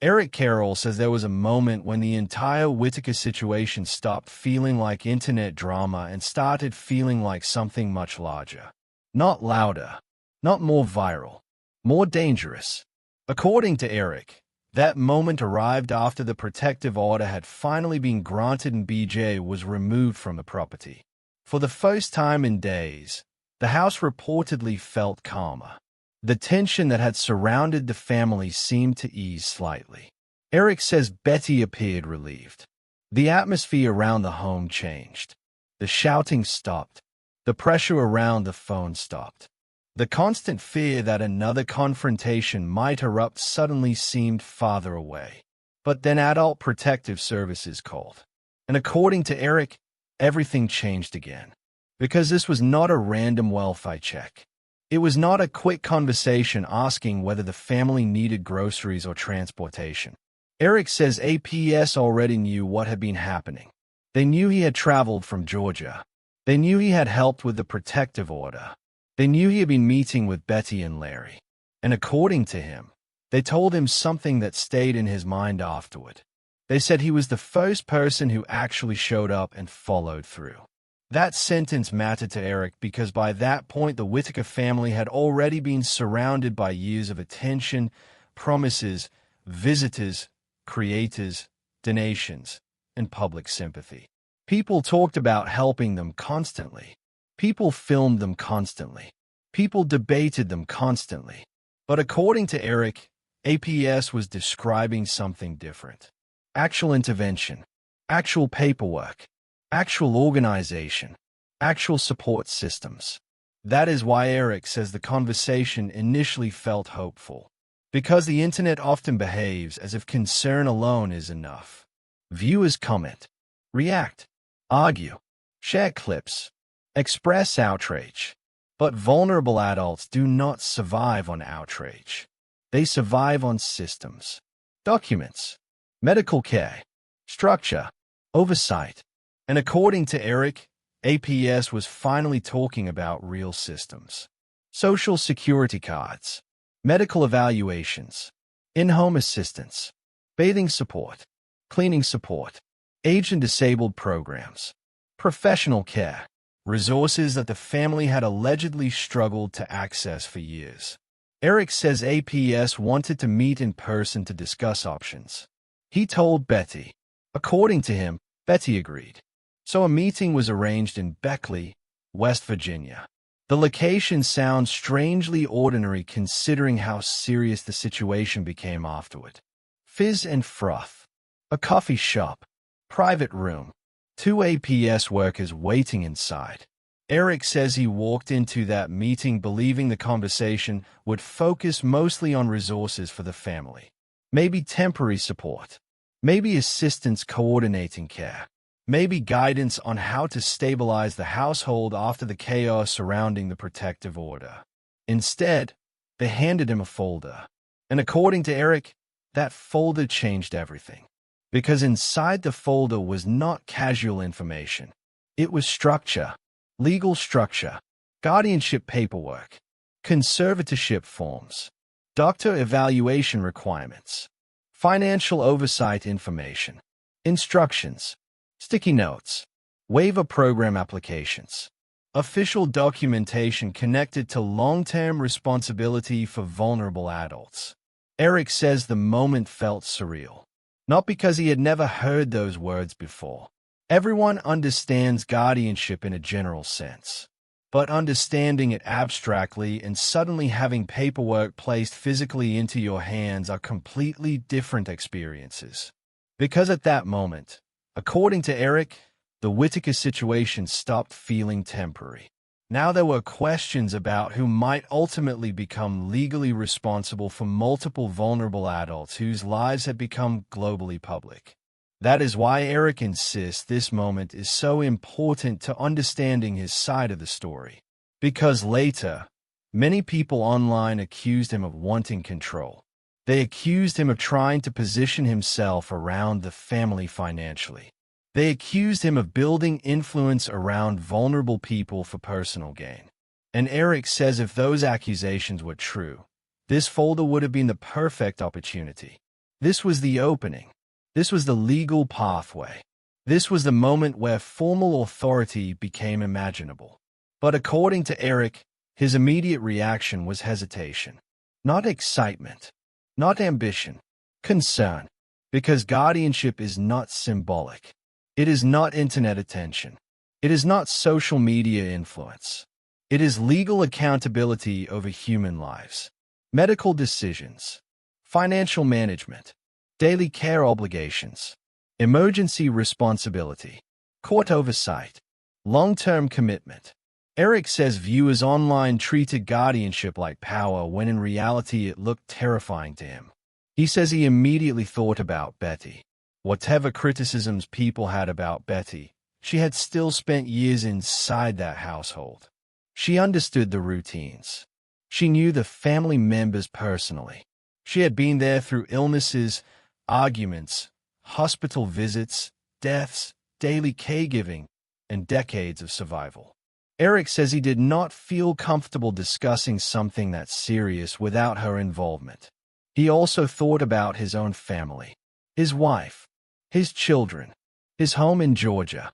Carroll says there was a moment when the entire Whittaker situation stopped feeling like internet drama and started feeling like something much larger. Not louder, not more viral, more dangerous. According to Eric, that moment arrived after the protective order had finally been granted and BJ was removed from the property. For the first time in days, the house reportedly felt calmer. The tension that had surrounded the family seemed to ease slightly. Eric says Betty appeared relieved. The atmosphere around the home changed. The shouting stopped. The pressure around the phone stopped. The constant fear that another confrontation might erupt suddenly seemed farther away. But then Adult Protective Services called. And according to Eric, everything changed again. Because this was not a random welfare check. It was not a quick conversation asking whether the family needed groceries or transportation. Eric says APS already knew what had been happening. They knew he had traveled from Georgia. They knew he had helped with the protective order. They knew he had been meeting with Betty and Larry. And according to him, they told him something that stayed in his mind afterward. They said he was the first person who actually showed up and followed through. That sentence mattered to Eric because by that point the Whittaker family had already been surrounded by years of attention, promises, visitors, creators, donations, and public sympathy. People talked about helping them constantly. People filmed them constantly. People debated them constantly. But according to Eric, APS was describing something different. Actual intervention, actual paperwork, actual organization, actual support systems. That is why Eric says the conversation initially felt hopeful. Because the internet often behaves as if concern alone is enough. Viewers comment, react, argue, share clips, express outrage. But vulnerable adults do not survive on outrage. They survive on systems, documents, medical care, structure, oversight. And according to Eric, APS was finally talking about real systems. Social security cards, medical evaluations, in-home assistance, bathing support, cleaning support, aged and disabled programs, professional care, resources that the family had allegedly struggled to access for years. Eric says APS wanted to meet in person to discuss options. He told Betty. According to him, Betty agreed. So a meeting was arranged in Beckley, West Virginia. The location sounds strangely ordinary considering how serious the situation became afterward. Fizz and froth, a coffee shop, private room, 2 APS workers waiting inside. Eric says he walked into that meeting believing the conversation would focus mostly on resources for the family. Maybe temporary support. Maybe assistance coordinating care. Maybe guidance on how to stabilize the household after the chaos surrounding the protective order. Instead, they handed him a folder. And according to Eric, that folder changed everything. Because inside the folder was not casual information. It was structure, legal structure, guardianship paperwork, conservatorship forms, doctor evaluation requirements, financial oversight information, instructions, sticky notes, waiver program applications, official documentation connected to long-term responsibility for vulnerable adults. Eric says the moment felt surreal. Not because he had never heard those words before. Everyone understands guardianship in a general sense. But understanding it abstractly and suddenly having paperwork placed physically into your hands are completely different experiences. Because at that moment, according to Eric, the Whittaker situation stopped feeling temporary. Now there were questions about who might ultimately become legally responsible for multiple vulnerable adults whose lives had become globally public. That is why Eric insists this moment is so important to understanding his side of the story. Because later, many people online accused him of wanting control. They accused him of trying to position himself around the family financially. They accused him of building influence around vulnerable people for personal gain. And Eric says if those accusations were true, this folder would have been the perfect opportunity. This was the opening. This was the legal pathway. This was the moment where formal authority became imaginable. But according to Eric, his immediate reaction was hesitation. Not excitement. Not ambition. Concern. Because guardianship is not symbolic. It is not internet attention. It is not social media influence. It is legal accountability over human lives. Medical decisions. Financial management. Daily care obligations. Emergency responsibility. Court oversight. Long-term commitment. Eric says viewers online treated guardianship like power when in reality it looked terrifying to him. He says he immediately thought about Betty. Whatever criticisms people had about Betty, she had still spent years inside that household. She understood the routines. She knew the family members personally. She had been there through illnesses, arguments, hospital visits, deaths, daily caregiving, and decades of survival. Eric says he did not feel comfortable discussing something that serious without her involvement. He also thought about his own family, his wife, his children, his home in Georgia.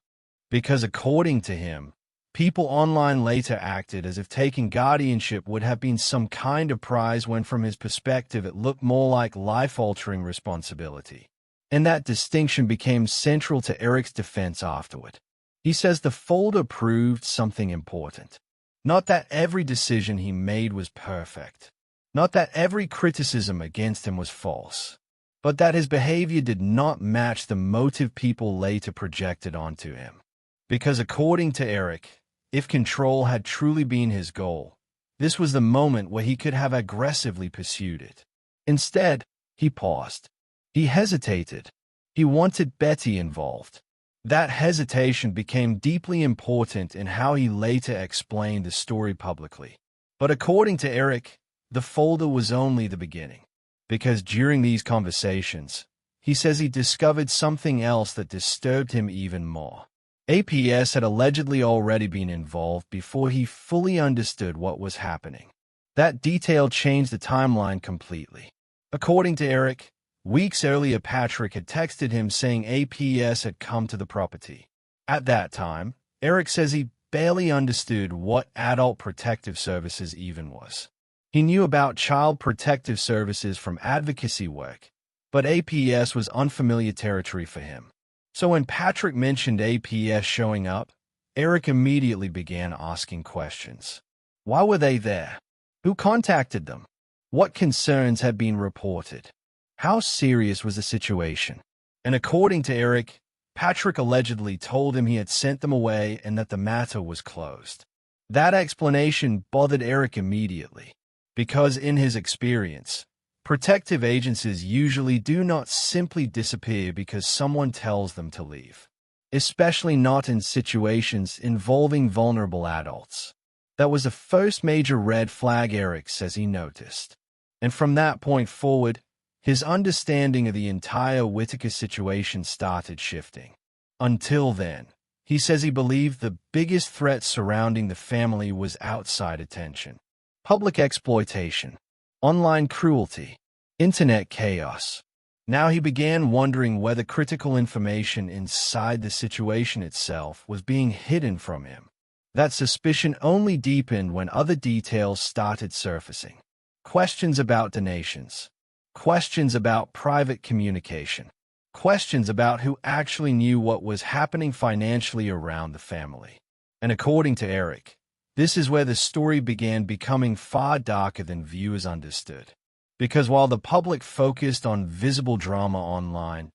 Because according to him, people online later acted as if taking guardianship would have been some kind of prize when from his perspective it looked more like life-altering responsibility. And that distinction became central to Eric's defense afterward. He says the folder proved something important. Not that every decision he made was perfect. Not that every criticism against him was false. But that his behavior did not match the motive people later projected onto him. Because according to Eric, if control had truly been his goal, this was the moment where he could have aggressively pursued it. Instead, he paused. He hesitated. He wanted Betty involved. That hesitation became deeply important in how he later explained the story publicly. But according to Eric, the folder was only the beginning. Because during these conversations, he says he discovered something else that disturbed him even more. APS had allegedly already been involved before he fully understood what was happening. That detail changed the timeline completely. According to Eric, weeks earlier Patrick had texted him saying APS had come to the property. At that time, Eric says he barely understood what Adult Protective Services even was. He knew about Child Protective Services from advocacy work, but APS was unfamiliar territory for him. So when Patrick mentioned APS showing up, Eric immediately began asking questions. Why were they there? Who contacted them? What concerns had been reported? How serious was the situation? And according to Eric, Patrick allegedly told him he had sent them away and that the matter was closed. That explanation bothered Eric immediately, because in his experience, protective agencies usually do not simply disappear because someone tells them to leave, especially not in situations involving vulnerable adults. That was the first major red flag Eric says he noticed. And from that point forward, his understanding of the entire Whittaker situation started shifting. Until then, he says he believed the biggest threat surrounding the family was outside attention, public exploitation, online cruelty, internet chaos. Now he began wondering whether critical information inside the situation itself was being hidden from him. That suspicion only deepened when other details started surfacing. Questions about donations. Questions about private communication. Questions about who actually knew what was happening financially around the family. And according to Eric, this is where the story began becoming far darker than viewers understood. Because while the public focused on visible drama online,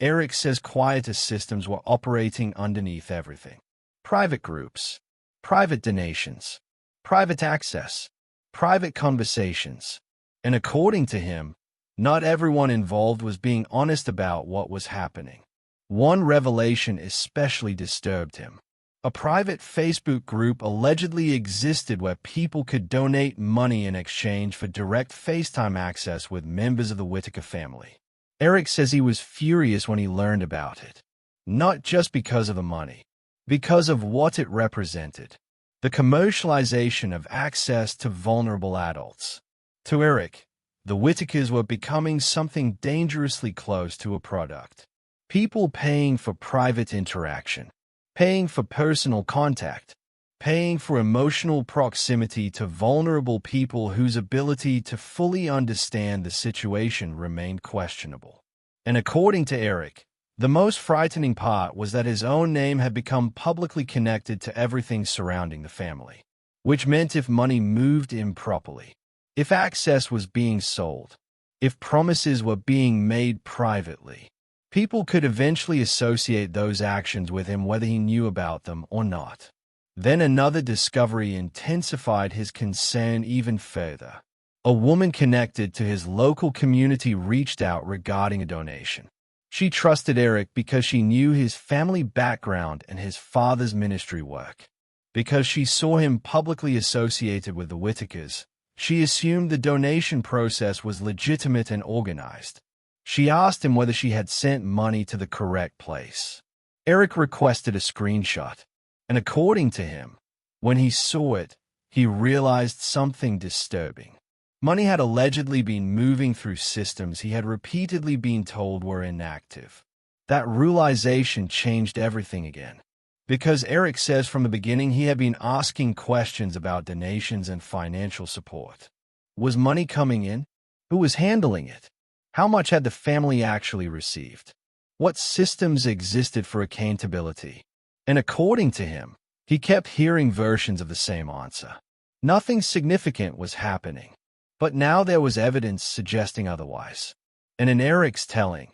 Eric says quieter systems were operating underneath everything. Private groups, private donations, private access, private conversations. And according to him, not everyone involved was being honest about what was happening. One revelation especially disturbed him. A private Facebook group allegedly existed where people could donate money in exchange for direct FaceTime access with members of the Whittaker family. Eric says he was furious when he learned about it. Not just because of the money, because of what it represented. The commercialization of access to vulnerable adults. To Eric, The Whittakers were becoming something dangerously close to a product. People paying for private interaction, paying for personal contact, paying for emotional proximity to vulnerable people whose ability to fully understand the situation remained questionable. And according to Eric, the most frightening part was that his own name had become publicly connected to everything surrounding the family, which meant if money moved improperly, if access was being sold, if promises were being made privately, people could eventually associate those actions with him whether he knew about them or not. Then another discovery intensified his concern even further. A woman connected to his local community reached out regarding a donation. She trusted Eric because she knew his family background and his father's ministry work. Because she saw him publicly associated with the Whittakers, she assumed the donation process was legitimate and organized. She asked him whether she had sent money to the correct place. Eric requested a screenshot, and according to him, when he saw it, he realized something disturbing. Money had allegedly been moving through systems he had repeatedly been told were inactive. That realization changed everything again. Because Eric says from the beginning he had been asking questions about donations and financial support. Was money coming in? Who was handling it? How much had the family actually received? What systems existed for accountability? And according to him, he kept hearing versions of the same answer. Nothing significant was happening. But now there was evidence suggesting otherwise. And in Eric's telling,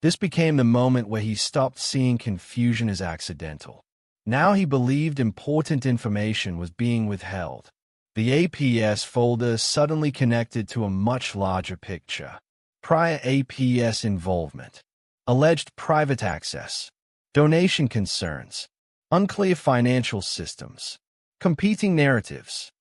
this became the moment where he stopped seeing confusion as accidental. Now he believed important information was being withheld. The APS folder suddenly connected to a much larger picture. Prior APS involvement, alleged private access, donation concerns, unclear financial systems, competing narratives,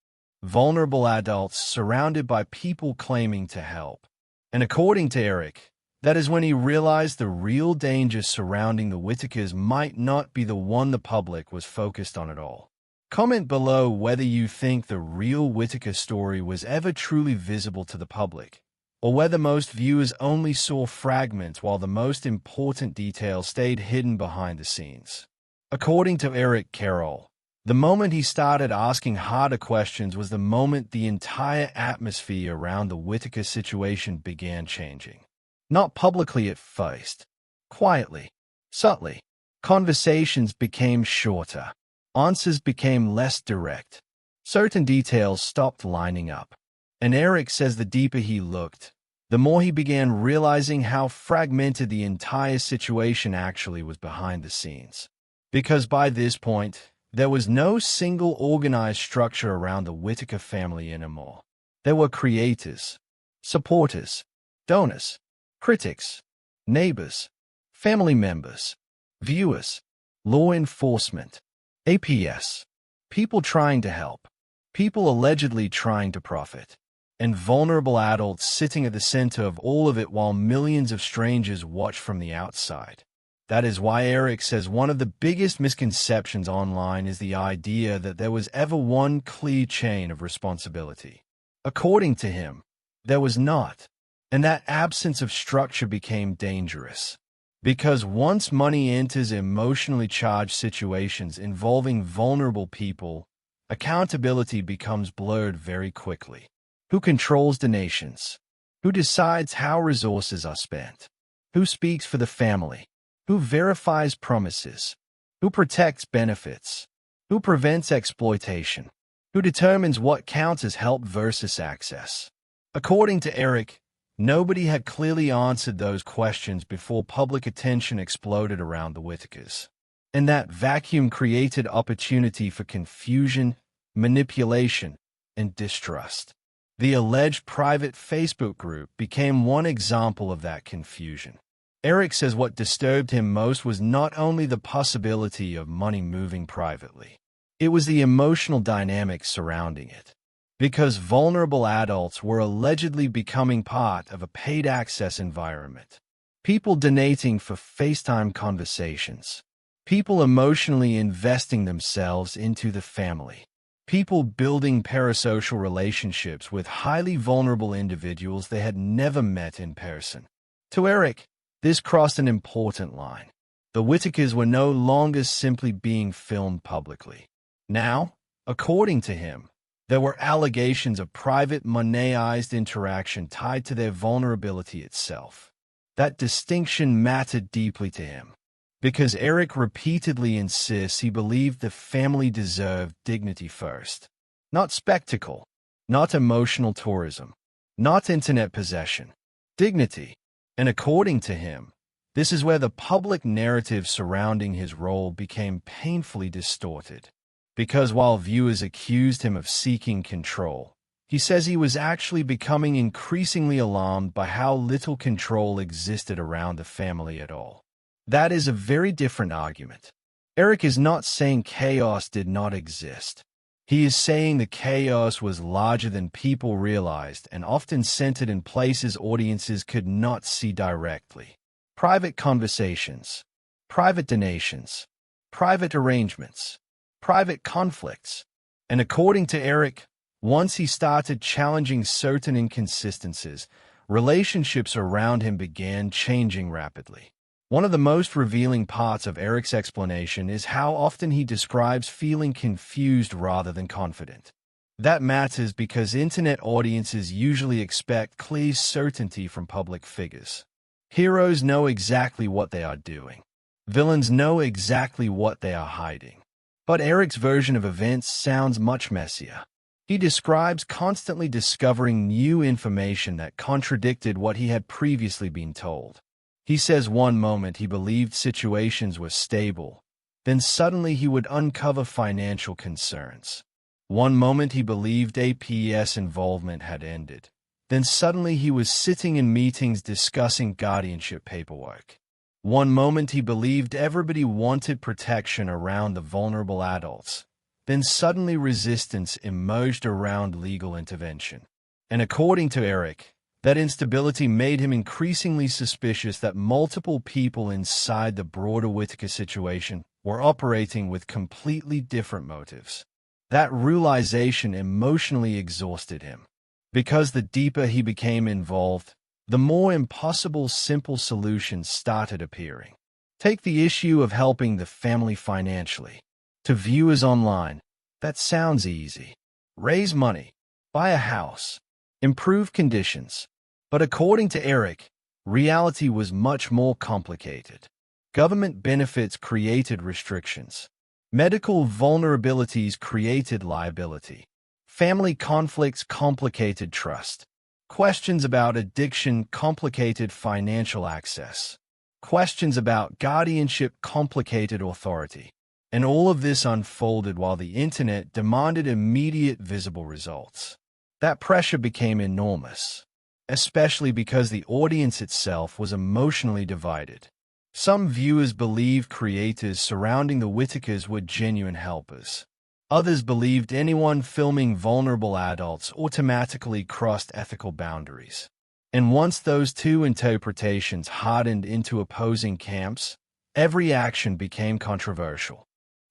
vulnerable adults surrounded by people claiming to help. And according to Eric, that is when he realized the real danger surrounding the Whittakers might not be the one the public was focused on at all. Comment below whether you think the real Whittaker story was ever truly visible to the public, or whether most viewers only saw fragments while the most important details stayed hidden behind the scenes. According to Eric Carroll, the moment he started asking harder questions was the moment the entire atmosphere around the Whittaker situation began changing. Not publicly at first. Quietly, subtly. Conversations became shorter. Answers became less direct. Certain details stopped lining up. And Eric says the deeper he looked, the more he began realizing how fragmented the entire situation actually was behind the scenes. Because by this point, there was no single organized structure around the Whittaker family anymore. There were creators, supporters, donors, critics, neighbors, family members, viewers, law enforcement, APS, people trying to help, people allegedly trying to profit, and vulnerable adults sitting at the center of all of it while millions of strangers watch from the outside. That is why Eric says one of the biggest misconceptions online is the idea that there was ever one clear chain of responsibility. According to him, there was not, and that absence of structure became dangerous. Because once money enters emotionally charged situations involving vulnerable people, accountability becomes blurred very quickly. Who controls donations? Who decides how resources are spent? Who speaks for the family? Who verifies promises? Who protects benefits? Who prevents exploitation? Who determines what counts as help versus access? According to Eric, nobody had clearly answered those questions before public attention exploded around the Whittakers. And that vacuum created opportunity for confusion, manipulation, and distrust. The alleged private Facebook group became one example of that confusion. Eric says what disturbed him most was not only the possibility of money moving privately. It was the emotional dynamics surrounding it. Because vulnerable adults were allegedly becoming part of a paid access environment. People donating for FaceTime conversations. People emotionally investing themselves into the family. People building parasocial relationships with highly vulnerable individuals they had never met in person. To Eric, this crossed an important line. The Whittakers were no longer simply being filmed publicly. Now, according to him, there were allegations of private, monetized interaction tied to their vulnerability itself. That distinction mattered deeply to him, because Eric repeatedly insists he believed the family deserved dignity first. Not spectacle, not emotional tourism, not internet possession. Dignity. And according to him, this is where the public narrative surrounding his role became painfully distorted. Because while viewers accused him of seeking control, he says he was actually becoming increasingly alarmed by how little control existed around the family at all. That is a very different argument. Eric is not saying chaos did not exist. He is saying the chaos was larger than people realized and often centered in places audiences could not see directly. Private conversations, private donations, private arrangements, private conflicts. And according to Eric, once he started challenging certain inconsistencies, relationships around him began changing rapidly. One of the most revealing parts of Eric's explanation is how often he describes feeling confused rather than confident. That matters because internet audiences usually expect clear certainty from public figures. Heroes know exactly what they are doing. Villains know exactly what they are hiding. But Eric's version of events sounds much messier. He describes constantly discovering new information that contradicted what he had previously been told. He says one moment he believed situations were stable, then suddenly he would uncover financial concerns. One moment he believed APS involvement had ended, then suddenly he was sitting in meetings discussing guardianship paperwork. One moment he believed everybody wanted protection around the vulnerable adults, then suddenly resistance emerged around legal intervention. And according to Eric, that instability made him increasingly suspicious that multiple people inside the broader Whittaker situation were operating with completely different motives. That realization emotionally exhausted him, because the deeper he became involved, the more impossible simple solutions started appearing. Take the issue of helping the family financially. To viewers online, that sounds easy. Raise money, buy a house, improve conditions. But according to Eric, reality was much more complicated. Government benefits created restrictions. Medical vulnerabilities created liability. Family conflicts complicated trust. Questions about addiction complicated financial access. Questions about guardianship complicated authority. And all of this unfolded while the internet demanded immediate visible results. That pressure became enormous, especially because the audience itself was emotionally divided. Some viewers believed creators surrounding the Whittakers were genuine helpers. Others believed anyone filming vulnerable adults automatically crossed ethical boundaries. And once those two interpretations hardened into opposing camps, every action became controversial.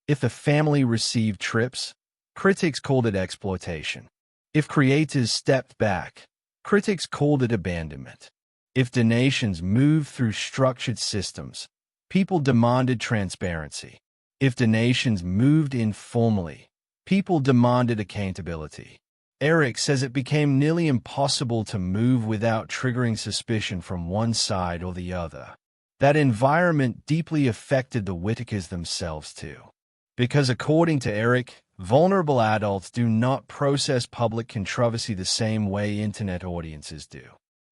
If the family received trips, critics called it exploitation. If creators stepped back, critics called it abandonment. If donations moved through structured systems, people demanded transparency. If donations moved informally, people demanded accountability. Eric says it became nearly impossible to move without triggering suspicion from one side or the other. That environment deeply affected the Whittakers themselves too. Because according to Eric, vulnerable adults do not process public controversy the same way internet audiences do.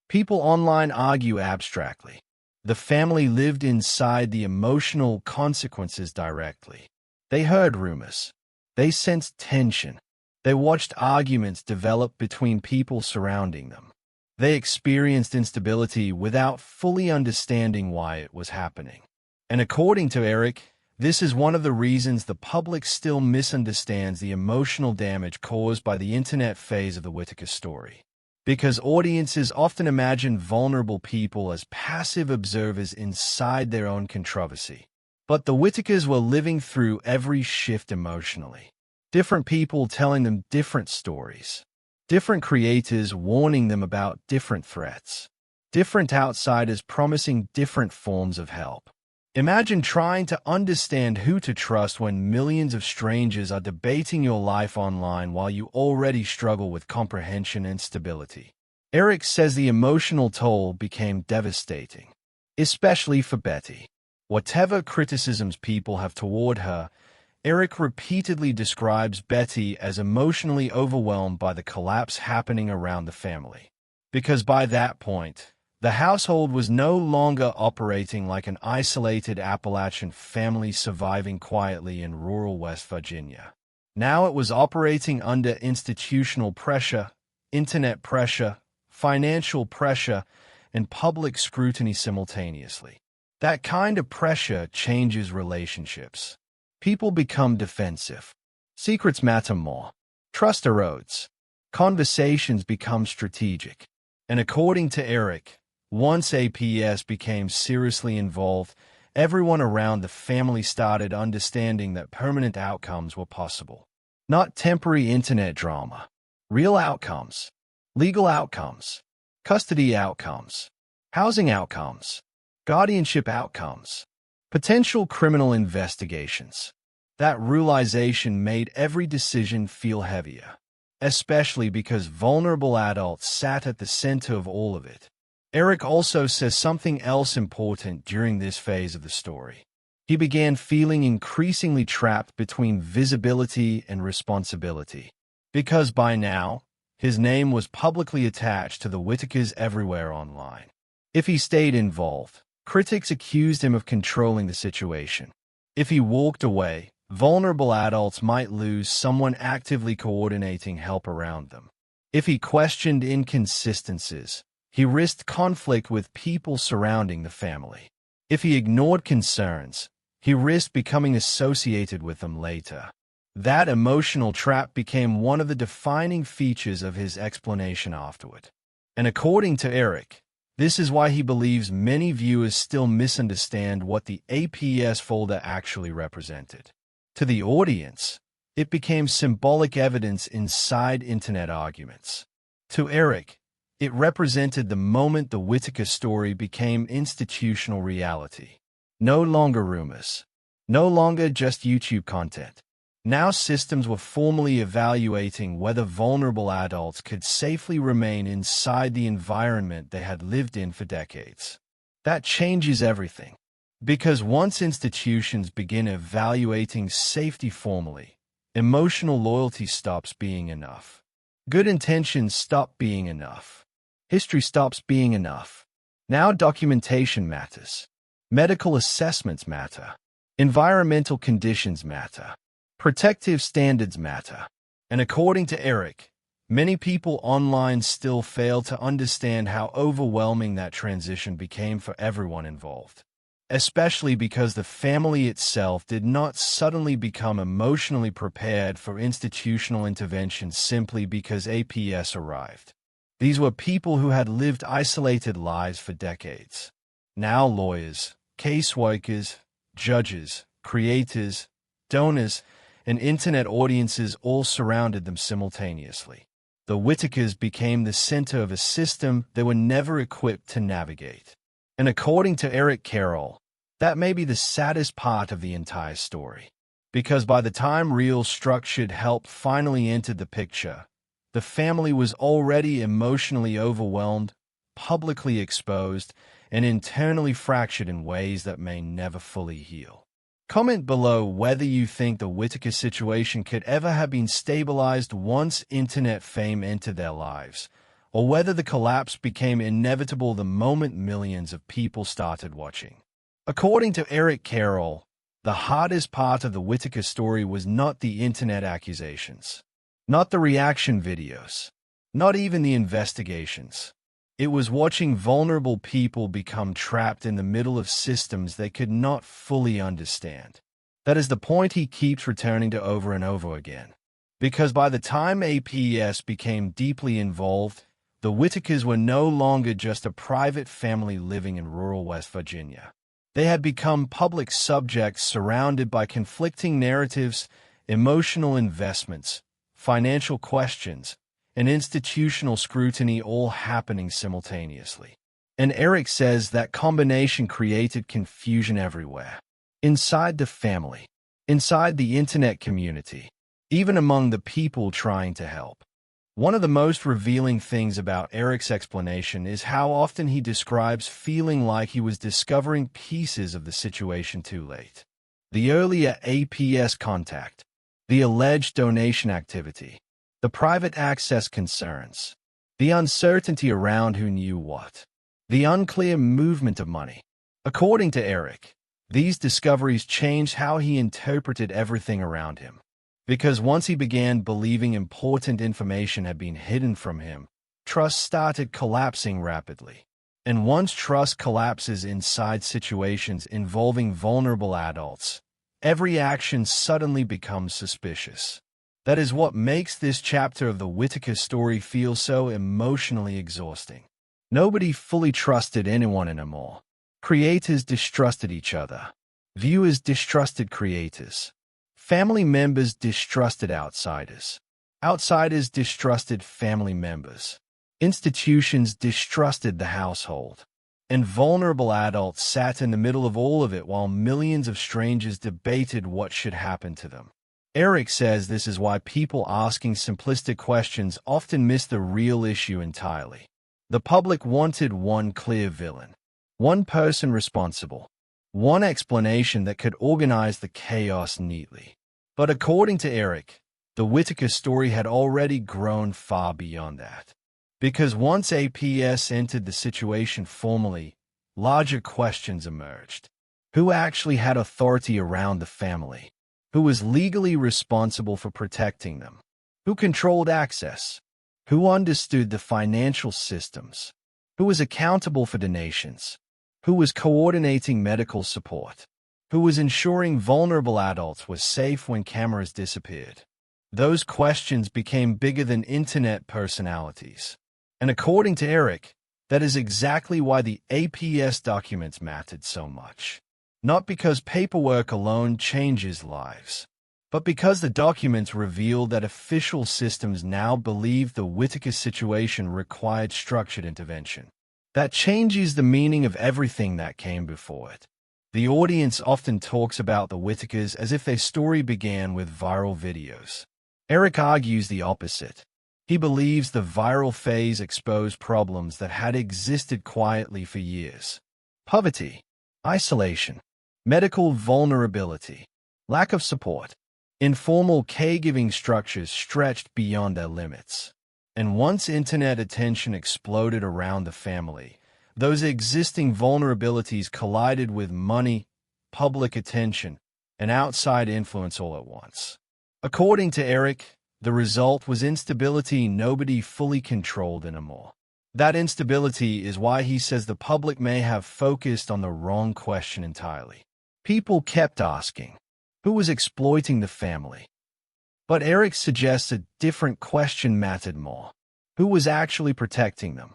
People online argue abstractly. The family lived inside the emotional consequences directly. They heard rumors. They sensed tension. They watched arguments develop between people surrounding them. They experienced instability without fully understanding why it was happening. And according to Eric, this is one of the reasons the public still misunderstands the emotional damage caused by the internet phase of the Whittaker story. Because audiences often imagine vulnerable people as passive observers inside their own controversy. But the Whittakers were living through every shift emotionally. Different people telling them different stories. Different creators warning them about different threats. Different outsiders promising different forms of help. Imagine trying to understand who to trust when millions of strangers are debating your life online while you already struggle with comprehension and stability. Eric says the emotional toll became devastating, especially for Betty. Whatever criticisms people have toward her, Eric repeatedly describes Betty as emotionally overwhelmed by the collapse happening around the family. Because by that point, the household was no longer operating like an isolated Appalachian family surviving quietly in rural West Virginia. Now it was operating under institutional pressure, internet pressure, financial pressure, and public scrutiny simultaneously. That kind of pressure changes relationships. People become defensive. Secrets matter more. Trust erodes. Conversations become strategic. And according to Eric, once APS became seriously involved, everyone around the family started understanding that permanent outcomes were possible. Not temporary internet drama. Real outcomes. Legal outcomes. Custody outcomes. Housing outcomes. Guardianship outcomes. Potential criminal investigations. That realization made every decision feel heavier, especially because vulnerable adults sat at the center of all of it. Eric also says something else important during this phase of the story. He began feeling increasingly trapped between visibility and responsibility, because by now, his name was publicly attached to the Whittakers everywhere online. If he stayed involved, critics accused him of controlling the situation. If he walked away, vulnerable adults might lose someone actively coordinating help around them. If he questioned inconsistencies, he risked conflict with people surrounding the family. If he ignored concerns, he risked becoming associated with them later. That emotional trap became one of the defining features of his explanation afterward. And according to Eric, this is why he believes many viewers still misunderstand what the APS folder actually represented. To the audience, it became symbolic evidence inside internet arguments. To Eric, it represented the moment the Whittaker story became institutional reality. No longer rumors. No longer just YouTube content. Now systems were formally evaluating whether vulnerable adults could safely remain inside the environment they had lived in for decades. That changes everything. Because once institutions begin evaluating safety formally, emotional loyalty stops being enough. Good intentions stop being enough. History stops being enough. Now documentation matters. Medical assessments matter. Environmental conditions matter. Protective standards matter. And according to Eric, many people online still fail to understand how overwhelming that transition became for everyone involved. Especially because the family itself did not suddenly become emotionally prepared for institutional intervention simply because APS arrived. These were people who had lived isolated lives for decades. Now lawyers, caseworkers, judges, creators, donors, and internet audiences all surrounded them simultaneously. The Whittakers became the center of a system they were never equipped to navigate. And according to Eric Carroll, that may be the saddest part of the entire story. Because by the time real structured help finally entered the picture, the family was already emotionally overwhelmed, publicly exposed, and internally fractured in ways that may never fully heal. Comment below whether you think the Whittaker situation could ever have been stabilized once internet fame entered their lives, or whether the collapse became inevitable the moment millions of people started watching. According to Eric Carroll, the hardest part of the Whittaker story was not the internet accusations, not the reaction videos, not even the investigations. It was watching vulnerable people become trapped in the middle of systems they could not fully understand. That is the point he keeps returning to over and over again. Because by the time APS became deeply involved, the Whittakers were no longer just a private family living in rural West Virginia. They had become public subjects surrounded by conflicting narratives emotional investments, financial questions, and institutional scrutiny all happening simultaneously. And Eric says that combination created confusion everywhere. Inside the family, inside the internet community, even among the people trying to help. One of the most revealing things about Eric's explanation is how often he describes feeling like he was discovering pieces of the situation too late. The earlier APS contact, the alleged donation activity, the private access concerns, the uncertainty around who knew what, the unclear movement of money. According to Eric, these discoveries changed how he interpreted everything around him. Because once he began believing important information had been hidden from him, trust started collapsing rapidly. And once trust collapses inside situations involving vulnerable adults, every action suddenly becomes suspicious. That is what makes this chapter of the Whittaker story feel so emotionally exhausting. Nobody fully trusted anyone anymore. Creators distrusted each other. Viewers distrusted creators. Family members distrusted outsiders. Outsiders distrusted family members. Institutions distrusted the household. And vulnerable adults sat in the middle of all of it while millions of strangers debated what should happen to them. Eric says this is why people asking simplistic questions often miss the real issue entirely. The public wanted one clear villain, one person responsible, one explanation that could organize the chaos neatly. But according to Eric, the Whittaker story had already grown far beyond that. Because once APS entered the situation formally, larger questions emerged. Who actually had authority around the family? Who was legally responsible for protecting them? Who controlled access? Who understood the financial systems? Who was accountable for donations? Who was coordinating medical support? Who was ensuring vulnerable adults were safe when cameras disappeared? Those questions became bigger than internet personalities. And according to Eric, that is exactly why the APS documents mattered so much. Not because paperwork alone changes lives, but because the documents revealed that official systems now believe the Whittaker situation required structured intervention. That changes the meaning of everything that came before it. The audience often talks about the Whittakers as if their story began with viral videos. Eric argues the opposite. He believes the viral phase exposed problems that had existed quietly for years. Poverty, isolation, medical vulnerability, lack of support, informal caregiving structures stretched beyond their limits. And once internet attention exploded around the family, those existing vulnerabilities collided with money, public attention, and outside influence all at once. According to Eric, the result was instability nobody fully controlled anymore. That instability is why he says the public may have focused on the wrong question entirely. People kept asking, who was exploiting the family? But Eric suggests a different question mattered more. Who was actually protecting them?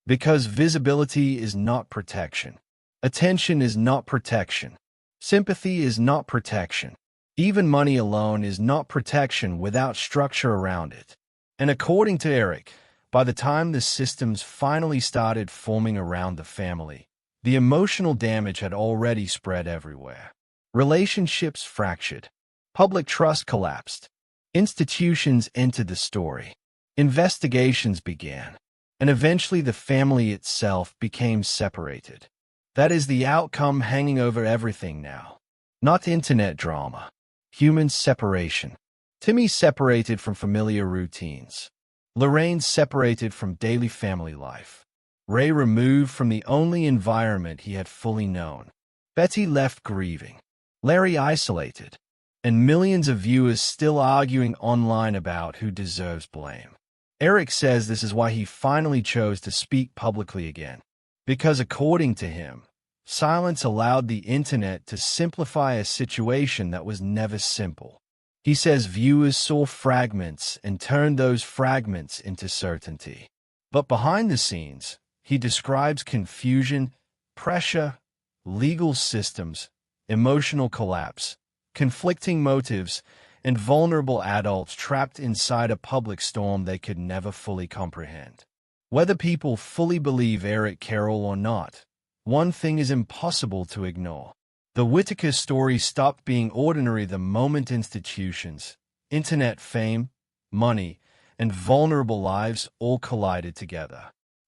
Because visibility is not protection. Attention is not protection. Sympathy is not protection. Even money alone is not protection without structure around it. And according to Eric, by the time the systems finally started forming around the family, the emotional damage had already spread everywhere. Relationships fractured. Public trust collapsed. Institutions entered the story. Investigations began. And eventually the family itself became separated. That is the outcome hanging over everything now. Not internet drama. Human separation. Timmy separated from familiar routines. Lorraine separated from daily family life. Ray removed from the only environment he had fully known. Betty left grieving. Larry isolated. And millions of viewers still arguing online about who deserves blame. Eric says this is why he finally chose to speak publicly again. Because according to him, silence allowed the internet to simplify a situation that was never simple. He says viewers saw fragments and turned those fragments into certainty. But behind the scenes, he describes confusion, pressure, legal systems, emotional collapse, conflicting motives, and vulnerable adults trapped inside a public storm they could never fully comprehend. Whether people fully believe Eric Carroll or not, one thing is impossible to ignore. The Whittaker story stopped being ordinary the moment institutions, internet fame, money, and vulnerable lives all collided together.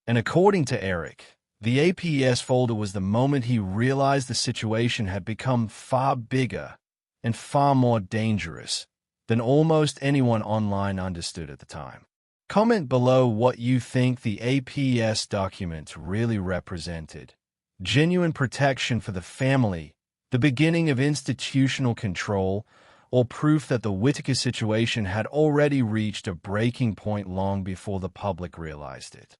And according to Eric, the APS folder was the moment he realized the situation had become far bigger and far more dangerous than almost anyone online understood at the time. Comment below what you think the APS document really represented. Genuine protection for the family, the beginning of institutional control, or proof that the Whittaker situation had already reached a breaking point long before the public realized it.